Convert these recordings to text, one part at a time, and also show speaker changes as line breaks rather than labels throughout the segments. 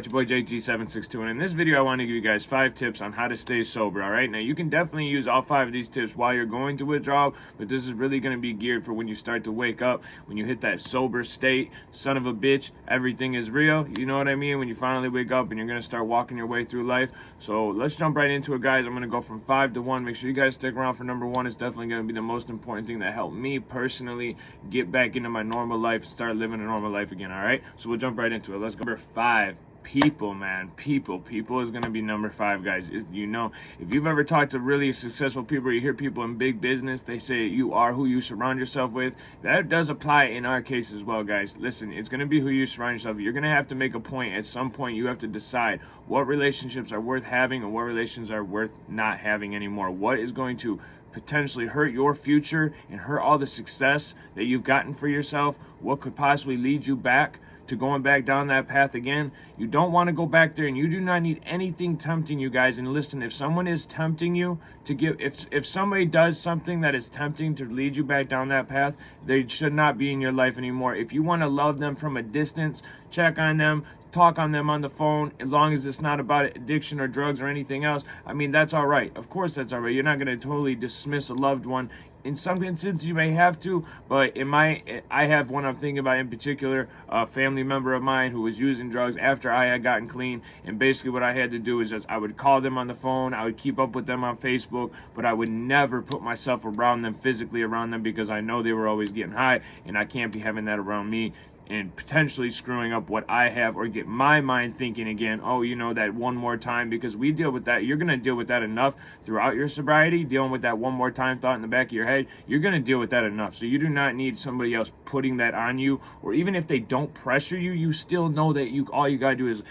It's your boy JT762, and in this video I want to give you guys 5 tips on how to stay sober. Alright, now you can definitely use all 5 of these tips while you're going to withdrawal, but this is really going to be geared for when you start to wake up, when you hit that sober state. Son of a bitch, everything is real, you know what I mean? When you finally wake up and you're going to start walking your way through life. So let's jump right into it, guys. I'm going to go from 5 to 1. Make sure you guys stick around for number 1. It's definitely going to be the most important thing that helped me personally get back into my normal life and start living a normal life again. Alright, so we'll jump right into it. Let's go. Number 5. People, man. People is going to be number 5, guys. You know, if you've ever talked to really successful people, you hear people in big business, they say you are who you surround yourself with. That does apply in our case as well, guys. Listen, it's going to be who you surround yourself with. You're going to have to make a point. At some point, you have to decide what relationships are worth having and what relations are worth not having anymore. What is going to potentially hurt your future and hurt all the success that you've gotten for yourself? What could possibly lead you back to going back down that path again? You don't want to go back there, and you do not need anything tempting you, guys. And listen, if someone is tempting you to give, if somebody does something that is tempting to lead you back down that path, they should not be in your life anymore. If you want to love them from a distance, check on them, talk on them on the phone, as long as it's not about addiction or drugs or anything else. I mean, that's all right. Of course that's all right. You're not going to totally dismiss a loved one. In some instances you may have to, but I have one I'm thinking about in particular, a family member of mine who was using drugs after I had gotten clean, and basically what I had to do is just I would call them on the phone, I would keep up with them on Facebook, but I would never put myself around them, physically around them, because I know they were always getting high, and I can't be having that around me and potentially screwing up what I have, or get my mind thinking again, oh, you know, that one more time, because we deal with that. You're going to deal with that enough throughout your sobriety, dealing with that one more time thought in the back of your head. You're going to deal with that enough. So you do not need somebody else putting that on you, or even if they don't pressure you, you still know that all you got to do is,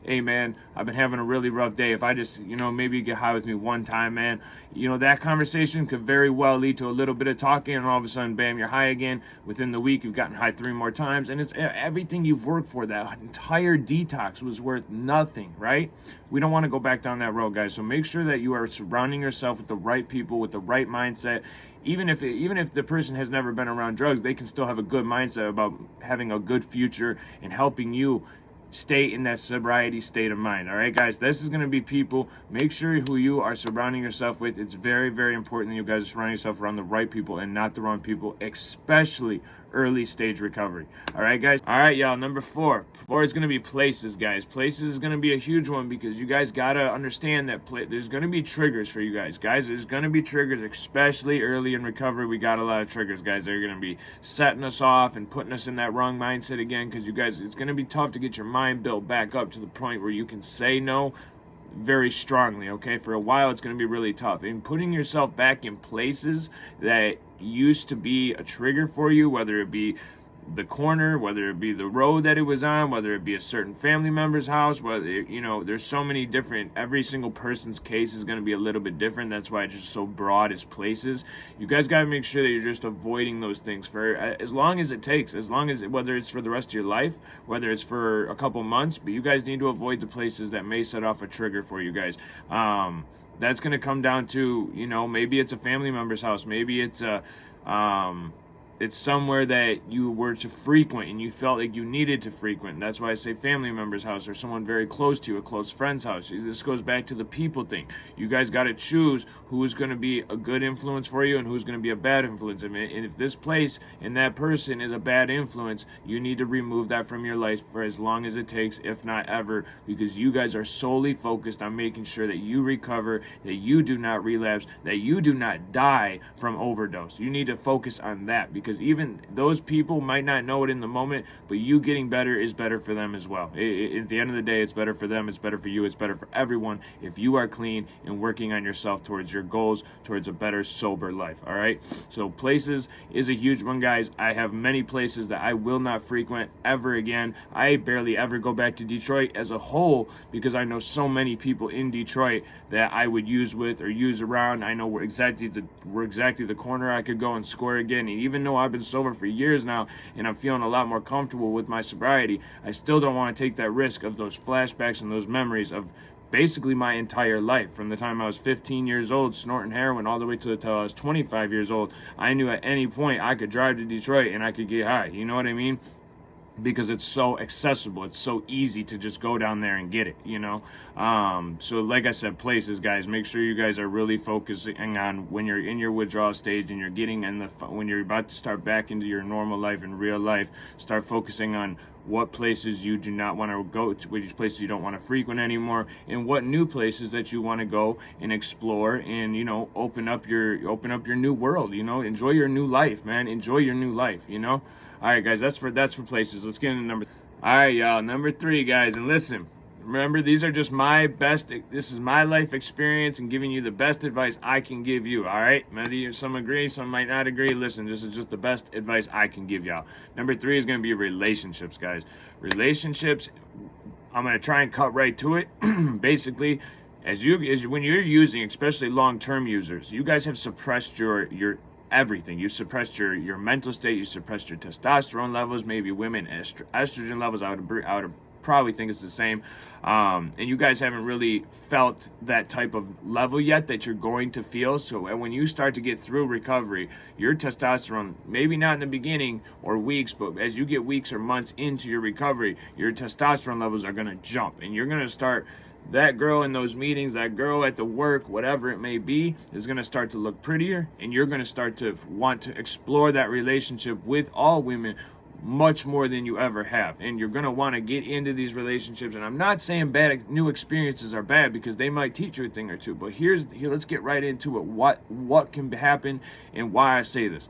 hey man, I've been having a really rough day. If I just, you know, maybe you get high with me one time, man, you know, that conversation could very well lead to a little bit of talking, and all of a sudden, bam, you're high again. Within the week, you've gotten high 3 more times, and it's everything you've worked for. That entire detox was worth nothing, right? We don't want to go back down that road, guys. So make sure that you are surrounding yourself with the right people, with the right mindset. Even if the person has never been around drugs, they can still have a good mindset about having a good future and helping you stay in that sobriety state of mind. All right, guys, this is going to be people. Make sure who you are surrounding yourself with. It's very, very important that you guys are surrounding yourself around the right people and not the wrong people, especially early stage recovery. All right, guys. All right, y'all. Number 4 is going to be places, guys. Places is going to be a huge one, because you guys got to understand that there's going to be triggers for you guys. Guys, there's going to be triggers, especially early in recovery. We got a lot of triggers, guys. They're going to be setting us off and putting us in that wrong mindset again, because you guys, it's going to be tough to get your mind built back up to the point where you can say no very strongly. Okay, for a while it's going to be really tough, and putting yourself back in places that used to be a trigger for you, whether it be the corner, whether it be the road that it was on, whether it be a certain family member's house, whether, you know, there's so many different, every single person's case is going to be a little bit different. That's why it's just so broad as places. You guys got to make sure that you're just avoiding those things for as long as it takes, as long as, whether it's for the rest of your life, whether it's for a couple months, but you guys need to avoid the places that may set off a trigger for you guys. That's going to come down to, you know, maybe it's a family member's house, maybe it's a it's somewhere that you were to frequent and you felt like you needed to frequent. That's why I say family member's house, or someone very close to you, a close friend's house. This goes back to the people thing. You guys got to choose who is going to be a good influence for you and who's going to be a bad influence. And if this place and that person is a bad influence, you need to remove that from your life for as long as it takes, if not ever, because you guys are solely focused on making sure that you recover, that you do not relapse, that you do not die from overdose. You need to focus on that, because even those people might not know it in the moment, but you getting better is better for them as well. At the end of the day, it's better for them, it's better for you, it's better for everyone if you are clean and working on yourself towards your goals, towards a better sober life. All right, so places is a huge one, guys. I have many places that I will not frequent ever again. I barely ever go back to Detroit as a whole, because I know so many people in Detroit that I would use with or use around. I know where exactly the corner I could go and score again. And even though I've been sober for years now and I'm feeling a lot more comfortable with my sobriety, I still don't want to take that risk of those flashbacks and those memories of basically my entire life. From the time I was 15 years old snorting heroin all the way till I was 25 years old, I knew at any point I could drive to Detroit and I could get high. You know what I mean? because it's so accessible. It's so easy to just go down there and get it, you know. So like I said, places, guys, make sure you guys are really focusing on when you're in your withdrawal stage and you're getting in the, when you're about to start back into your normal life and real life, start focusing on what places you do not want to go to, which places you don't want to frequent anymore, and what new places that you want to go and explore, and, you know, open up your new world, you know. Enjoy your new life, man. Enjoy your new life, you know. All right, guys, that's for places. Let's get into number. All right, y'all, number 3, guys, and listen. Remember, these are just my best. This is my life experience and giving you the best advice I can give you. All right, maybe some agree, some might not agree. Listen, this is just the best advice I can give y'all. Number 3 is going to be relationships, guys. Relationships. I'm going to try and cut right to it. Basically, when you're using, especially long-term users, you guys have suppressed your everything. You suppressed your mental state. You suppressed your testosterone levels. Maybe women estrogen levels. I would probably think it's the same. And you guys haven't really felt that type of level yet that you're going to feel. So when you start to get through recovery, your testosterone, maybe not in the beginning or weeks, but as you get weeks or months into your recovery, your testosterone levels are going to jump, and you're going to start. That girl in those meetings, that girl at the work, whatever it may be, is going to start to look prettier, and you're going to start to want to explore that relationship with all women much more than you ever have. And you're going to want to get into these relationships. And I'm not saying new experiences are bad, because they might teach you a thing or two. But here, let's get right into it. What can happen and why I say this.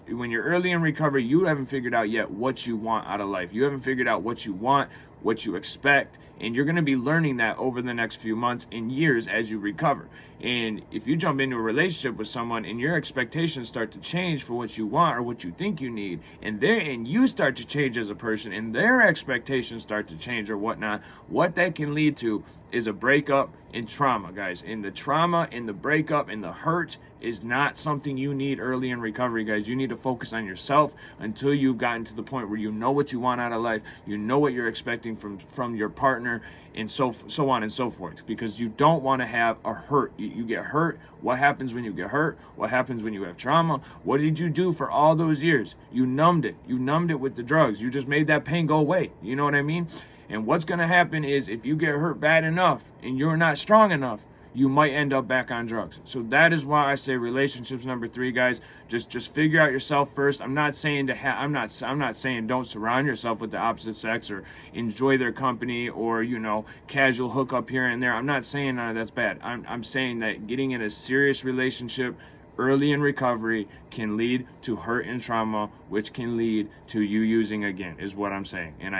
When you're early in recovery, you haven't figured out yet what you want out of life. You haven't figured out what you want, what you expect, and you're going to be learning that over the next few months and years as you recover. And if you jump into a relationship with someone and your expectations start to change for what you want or what you think you need, and you start to change as a person and their expectations start to change or whatnot, what that can lead to is a breakup and trauma, guys. And the trauma and the breakup and the hurt is not something you need early in recovery, guys. You need to focus on yourself until you've gotten to the point where you know what you want out of life, you know what you're expecting from your partner, and so on and so forth. Because you don't want to have a hurt. You get hurt. What happens when you get hurt? What happens when you have trauma? What did you do for all those years? You numbed it. You numbed it with the drugs. You just made that pain go away. You know what I mean? And what's going to happen is, if you get hurt bad enough and you're not strong enough, you might end up back on drugs. So that is why I say relationships number 3, guys. Just figure out yourself first. I'm not saying I'm not saying don't surround yourself with the opposite sex or enjoy their company or, you know, casual hookup here and there. I'm not saying none of that's bad. I'm saying that getting in a serious relationship early in recovery can lead to hurt and trauma, which can lead to you using again, is what I'm saying. And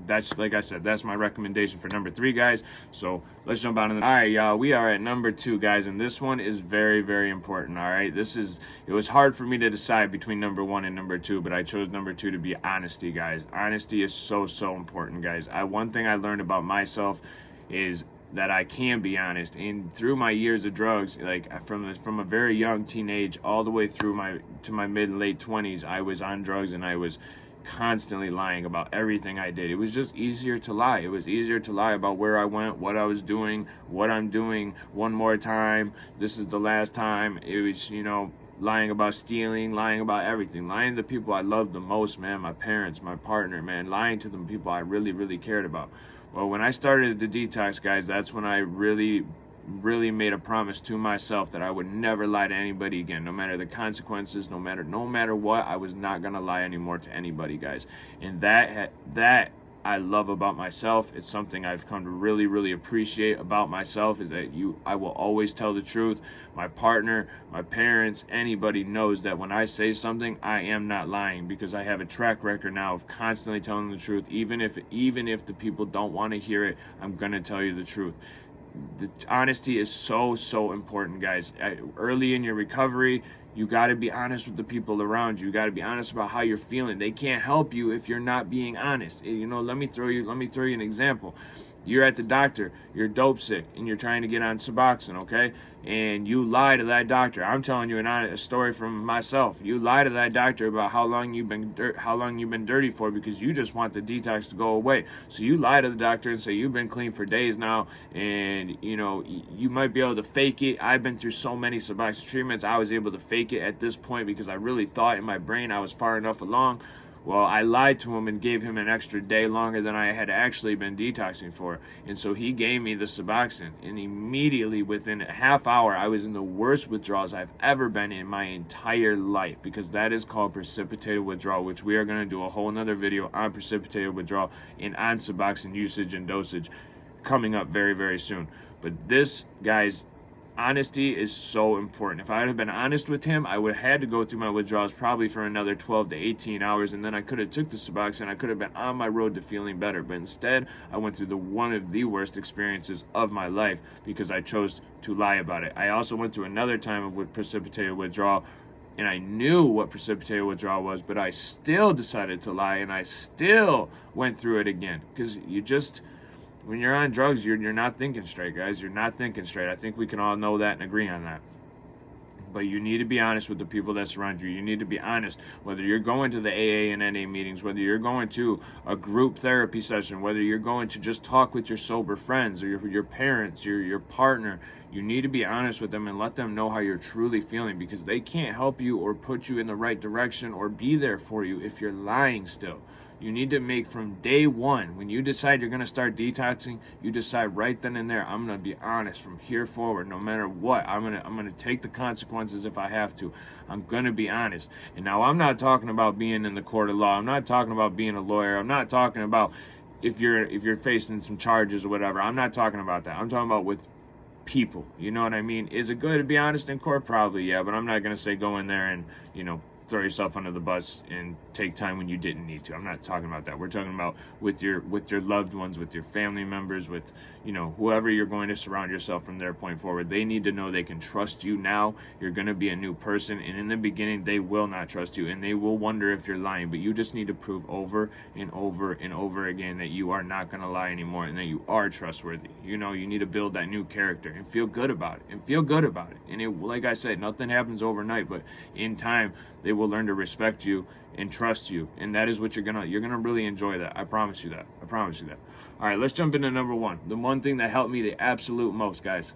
that's, like I said, that's my recommendation for number 3, guys. So let's jump out. All right, y'all, we are at number 2, guys, and this one is very, very important. All right, it was hard for me to decide between number 1 and number 2, but I chose number 2 to be honesty, guys. Honesty is so important, guys. One thing I learned about myself is that I can be honest. And through my years of drugs, like from a very young teenage all the way through to my mid and late 20s, I was on drugs, and I was constantly lying about everything I did. It was just easier to lie. It was easier to lie about where I went, what I was doing, what I'm doing, one more time, this is the last time. It was, you know, lying about stealing, lying about everything, lying to the people I loved the most, man, my parents, my partner, man, lying to the people I really cared about. Well, when I started the detox, guys, that's when I really made a promise to myself that I would never lie to anybody again, no matter the consequences, no matter what. I was not gonna lie anymore to anybody, guys. And that I love about myself. It's something I've come to really appreciate about myself, is that I will always tell the truth. My partner, my parents, anybody knows that when I say something, I am not lying, because I have a track record now of constantly telling the truth. Even if the people don't want to hear it, I'm gonna tell you the truth. The honesty is so important, guys. Early in your recovery, you got to be honest with the people around you. You got to be honest about how you're feeling. They can't help you if you're not being honest. You know, let me throw you an example. You're at the doctor, you're dope sick, and you're trying to get on Suboxone, okay? And you lie to that doctor. I'm telling you a story from myself. You lie to that doctor about how long you've been dirty for, because you just want the detox to go away. So you lie to the doctor and say you've been clean for days now, and you know you might be able to fake it. I've been through so many Suboxone treatments. I was able to fake it at this point because I really thought in my brain I was far enough along. Well, I lied to him and gave him an extra day longer than I had actually been detoxing for. And so he gave me the Suboxone. And immediately within a half hour, I was in the worst withdrawals I've ever been in my entire life, because that is called precipitated withdrawal, which we are going to do a whole nother video on precipitated withdrawal and on Suboxone usage and dosage coming up very, very soon. But this, guys, honesty is so important. If I would have been honest with him, I would have had to go through my withdrawals probably for another 12 to 18 hours, and then I could have took the Suboxone. I could have been on my road to feeling better. But instead, I went through one of the worst experiences of my life because I chose to lie about it. I also went through another time of precipitated withdrawal, and I knew what precipitated withdrawal was, but I still decided to lie, and I still went through it again. Because when you're on drugs, you're not thinking straight, guys. You're not thinking straight. I think we can all know that and agree on that. But you need to be honest with the people that surround you. You need to be honest, whether you're going to the AA and NA meetings, whether you're going to a group therapy session, whether you're going to just talk with your sober friends or your parents, your partner. You need to be honest with them and let them know how you're truly feeling, because they can't help you or put you in the right direction or be there for you if you're lying still. You need to make from day one, when you decide you're going to start detoxing, you decide right then and there, I'm going to be honest from here forward, no matter what. I'm going to take the consequences if I have to. I'm going to be honest. And now I'm not talking about being in the court of law. I'm not talking about being a lawyer. I'm not talking about if you're facing some charges or whatever. I'm not talking about that. I'm talking about with people. You know what I mean? Is it good to be honest in court? Probably, yeah, but I'm not going to say go in there and, throw yourself under the bus and take time when you didn't need to. I'm not talking about that. We're talking about with your loved ones, with your family members, with whoever you're going to surround yourself from their point forward. They need to know they can trust you now. You're going to be a new person, and in the beginning they will not trust you and they will wonder if you're lying, but you just need to prove over and over and over again that you are not going to lie anymore and that you are trustworthy. You need to build that new character and feel good about it. And like I said, nothing happens overnight, but in time they will learn to respect you and trust you, and that is what you're gonna really enjoy that. I promise you that. All right, let's jump into number one, the one thing that helped me the absolute most, guys.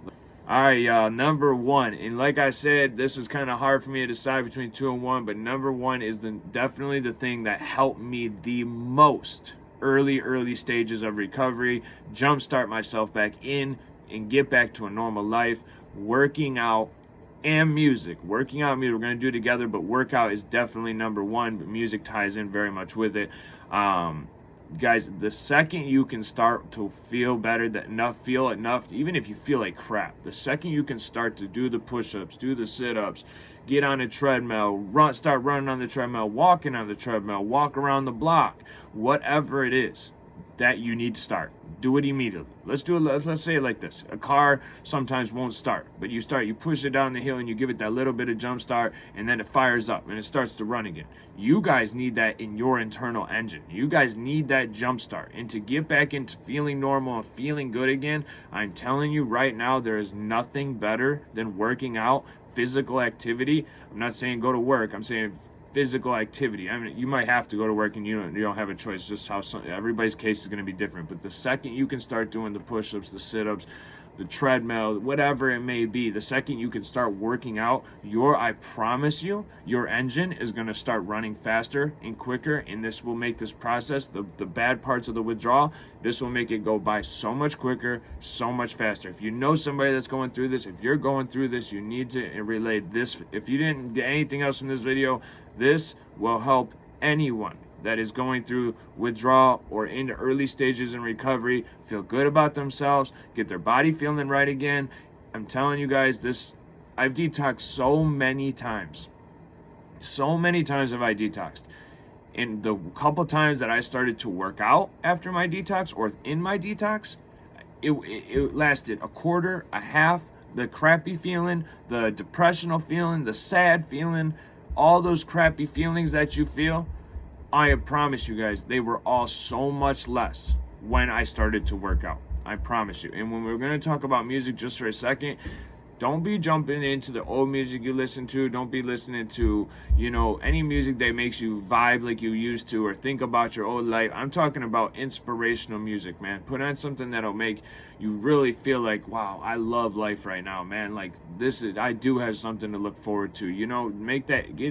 All right, y'all, number one, and like I said, this was kind of hard for me to decide between 2 and 1, but number one is definitely the thing that helped me the most early stages of recovery, jumpstart myself back in and get back to a normal life. Working out and music. Working out and music, we're going to do it together, but workout is definitely number one, but music ties in very much with it. Guys, the second you can start to feel better, feel enough, even if you feel like crap, the second you can start to do the push-ups, do the sit-ups, get on a treadmill, start running on the treadmill, walking on the treadmill, walk around the block, whatever it is that you need to start, do it immediately. Let's say it like this. A car sometimes won't start, but you push it down the hill and you give it that little bit of jump start, and then it fires up and it starts to run again. You guys need that in your internal engine. You guys need that jump start. And to get back into feeling normal and feeling good again, I'm telling you right now, there is nothing better than working out, physical activity. I'm not saying go to work. I'm saying physical activity. I mean, you might have to go to work and you don't have a choice. Just how everybody's case is going to be different. But the second you can start doing the push-ups, the sit-ups, the treadmill, whatever it may be, the second you can start working out, I promise you, your engine is going to start running faster and quicker, and this will make this process, the bad parts of the withdrawal, this will make it go by so much quicker, so much faster. If you know somebody that's going through this, if you're going through this, you need to relate this. If you didn't get anything else from this video, this will help anyone that is going through withdrawal or into early stages in recovery feel good about themselves, get their body feeling right again. I'm telling you guys, I've detoxed so many times. So many times have I detoxed. And the couple times that I started to work out after my detox or in my detox, it lasted a quarter, a half, the crappy feeling, the depressional feeling, the sad feeling, all those crappy feelings that you feel, I promise you guys, they were all so much less when I started to work out. I promise you. And when we're going to talk about music just for a second, don't be jumping into the old music you listen to. Don't be listening to, you know, any music that makes you vibe like you used to or think about your old life. I'm talking about inspirational music, man. Put on something that'll make you really feel like, wow, I love life right now, man. Like I do have something to look forward to. You know,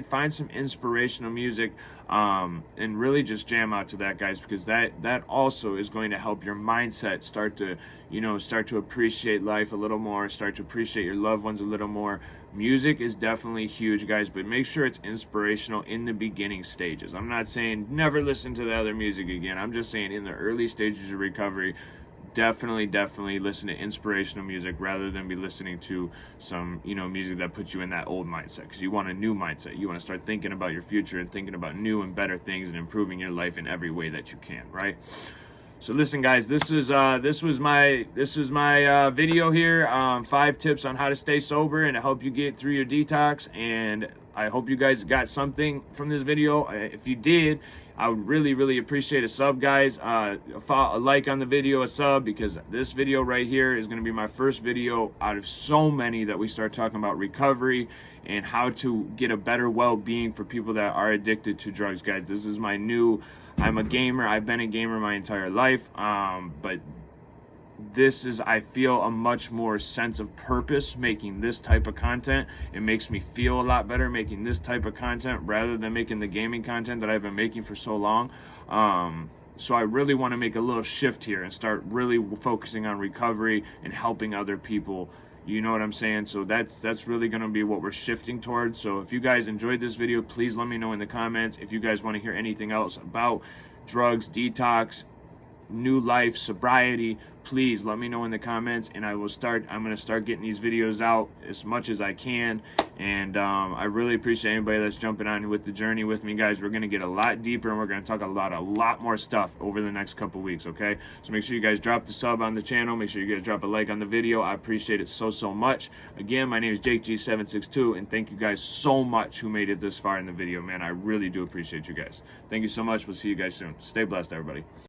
find some inspirational music, and really just jam out to that, guys, because that also is going to help your mindset start to appreciate life a little more, start to appreciate your loved ones a little more. Music is definitely huge, guys, but make sure it's inspirational in the beginning stages. I'm not saying never listen to the other music again. I'm just saying in the early stages of recovery, definitely listen to inspirational music rather than be listening to some, you know, music that puts you in that old mindset, because you want a new mindset. You want to start thinking about your future and thinking about new and better things and improving your life in every way that you can, right? So listen, guys, this was my video here, 5 tips on how to stay sober and to help you get through your detox. And I hope you guys got something from this video. If you did, I would really appreciate a sub, guys. A like on the video, a sub, because this video right here is going to be my first video out of so many that we start talking about recovery and how to get a better well-being for people that are addicted to drugs, guys. This is my new, I'm a gamer. I've been a gamer my entire life, but this is, I feel, a much more sense of purpose making this type of content. It makes me feel a lot better making this type of content rather than making the gaming content that I've been making for so long. So I really want to make a little shift here and start really focusing on recovery and helping other people. You know what I'm saying? So that's really going to be what we're shifting towards. So if you guys enjoyed this video, please let me know in the comments. If you guys want to hear anything else about drugs, detox, new life, sobriety, please let me know in the comments, and I'm going to start getting these videos out as much as I can. And I really appreciate anybody that's jumping on with the journey with me, guys. We're going to get a lot deeper, and we're going to talk about a lot more stuff over the next couple weeks, okay? So make sure you guys drop the sub on the channel. Make sure you guys drop a like on the video. I appreciate it so much. Again, my name is Jake G762, and thank you guys so much who made it this far in the video, man. I really do appreciate you guys. Thank you so much. We'll see you guys soon. Stay blessed, everybody.